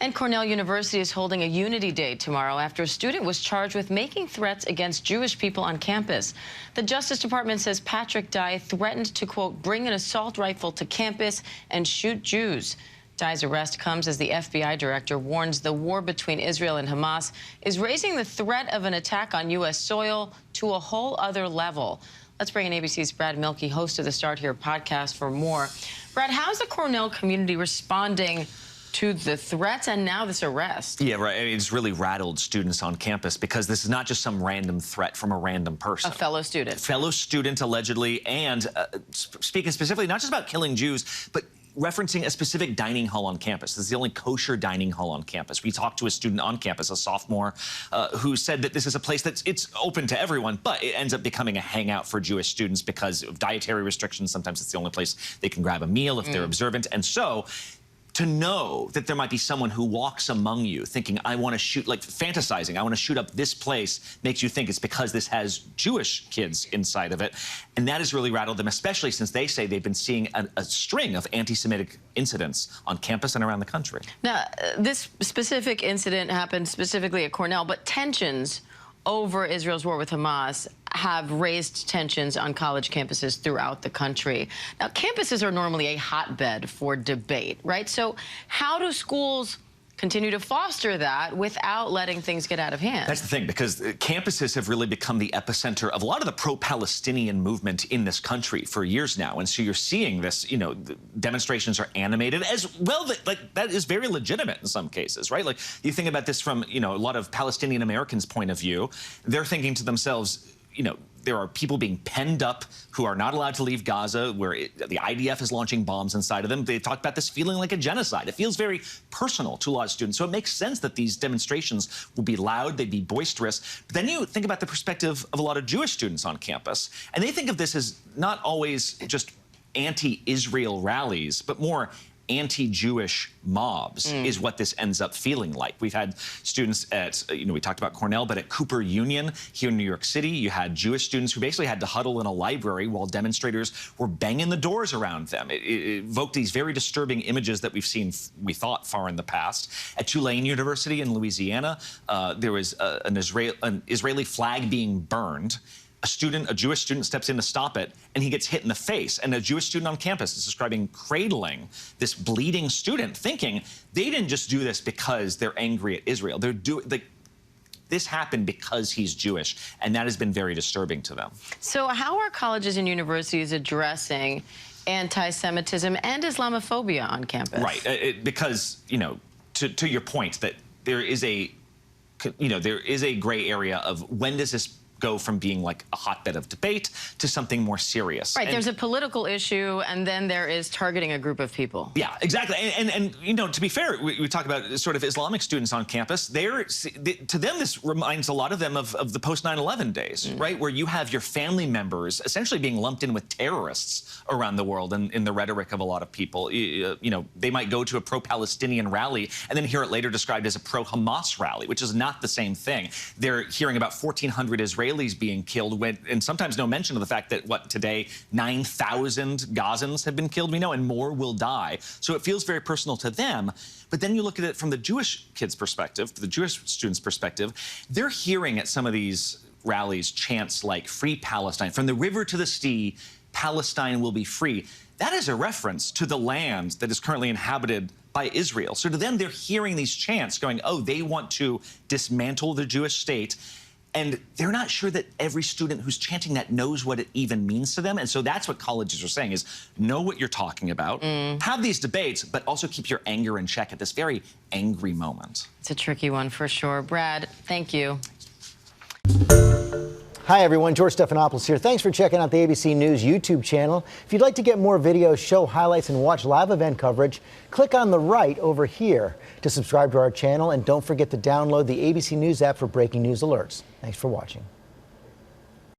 And Cornell University is holding a Unity Day tomorrow after a student was charged with making threats against Jewish people on campus. The Justice Department says Patrick Dye threatened to, quote, bring an assault rifle to campus and shoot Jews. Dye's arrest comes as the FBI director warns the war between Israel and Hamas is raising the threat of an attack on U.S. soil to a whole other level. Let's bring in ABC's Brad Milkey, host of the Start Here podcast, for more. Brad, how's the Cornell community responding to the threats and now this arrest? Yeah, right. I mean, it's really rattled students on campus because this is not just some random threat from a random person. A fellow student. A fellow student, allegedly, and speaking specifically not just about killing Jews, but referencing a specific dining hall on campus. This is the only kosher dining hall on campus. We talked to a student on campus, a sophomore, who said that this is a place it's open to everyone, but it ends up becoming a hangout for Jewish students because of dietary restrictions. Sometimes it's the only place they can grab a meal if they're observant. And so, to know that there might be someone who walks among you thinking, I want to shoot, like fantasizing, I want to shoot up this place, makes you think it's because this has Jewish kids inside of it. And that has really rattled them, especially since they say they've been seeing a string of anti-Semitic incidents on campus and around the country. Now, this specific incident happened specifically at Cornell, but tensions over Israel's war with Hamas have raised tensions on college campuses throughout the country. Now, campuses are normally a hotbed for debate, right? So how do schools continue to foster that without letting things get out of hand? That's the thing, because campuses have really become the epicenter of a lot of the pro-Palestinian movement in this country for years now. And so you're seeing this, you know, the demonstrations are animated as well. That is very legitimate in some cases, right? Like, you think about this from, you know, a lot of Palestinian Americans' point of view. They're thinking to themselves, you know, there are people being penned up who are not allowed to leave Gaza, where the IDF is launching bombs inside of them. They talk about this feeling like a genocide. It feels very personal to a lot of students. So it makes sense that these demonstrations will be loud, they'd be boisterous. But then you think about the perspective of a lot of Jewish students on campus, and they think of this as not always just anti-Israel rallies, but more anti-Jewish mobs is what this ends up feeling like. We've had students at, you know, we talked about Cornell, but at Cooper Union here in New York City, you had Jewish students who basically had to huddle in a library while demonstrators were banging the doors around them. It evoked these very disturbing images that we've seen, we thought, far in the past. At Tulane University in Louisiana, there was an Israeli flag being burned. A Jewish student steps in to stop it, and he gets hit in the face. And a Jewish student on campus is describing cradling this bleeding student, thinking they didn't just do this because they're angry at Israel. This happened because he's Jewish, and that has been very disturbing to them. So how are colleges and universities addressing anti-Semitism and Islamophobia on campus? Right, because, you know, to your point, that there is a gray area of when does this go from being like a hotbed of debate to something more serious. Right, there's a political issue, and then there is targeting a group of people. Yeah, exactly. And you know, to be fair, we talk about sort of Islamic students on campus. To them, this reminds a lot of them of the post 9/11 days, right? Where you have your family members essentially being lumped in with terrorists around the world in the rhetoric of a lot of people. You know, they might go to a pro-Palestinian rally and then hear it later described as a pro-Hamas rally, which is not the same thing. They're hearing about 1,400 Israelis being killed, and sometimes no mention of the fact that, today, 9,000 Gazans have been killed, we know, and more will die. So it feels very personal to them. But then you look at it from the Jewish kids' perspective, the Jewish students' perspective, they're hearing at some of these rallies chants like "Free Palestine," "From the river to the sea, Palestine will be free." That is a reference to the land that is currently inhabited by Israel. So to them, they're hearing these chants going, oh, they want to dismantle the Jewish state. And they're not sure that every student who's chanting that knows what it even means to them. And so that's what colleges are saying is, know what you're talking about, have these debates, but also keep your anger in check at this very angry moment. It's a tricky one for sure. Brad, thank you. Hi, everyone. George Stephanopoulos here. Thanks for checking out the ABC News YouTube channel. If you'd like to get more videos, show highlights, and watch live event coverage, click on the right over here to subscribe to our channel. And don't forget to download the ABC News app for breaking news alerts. Thanks for watching.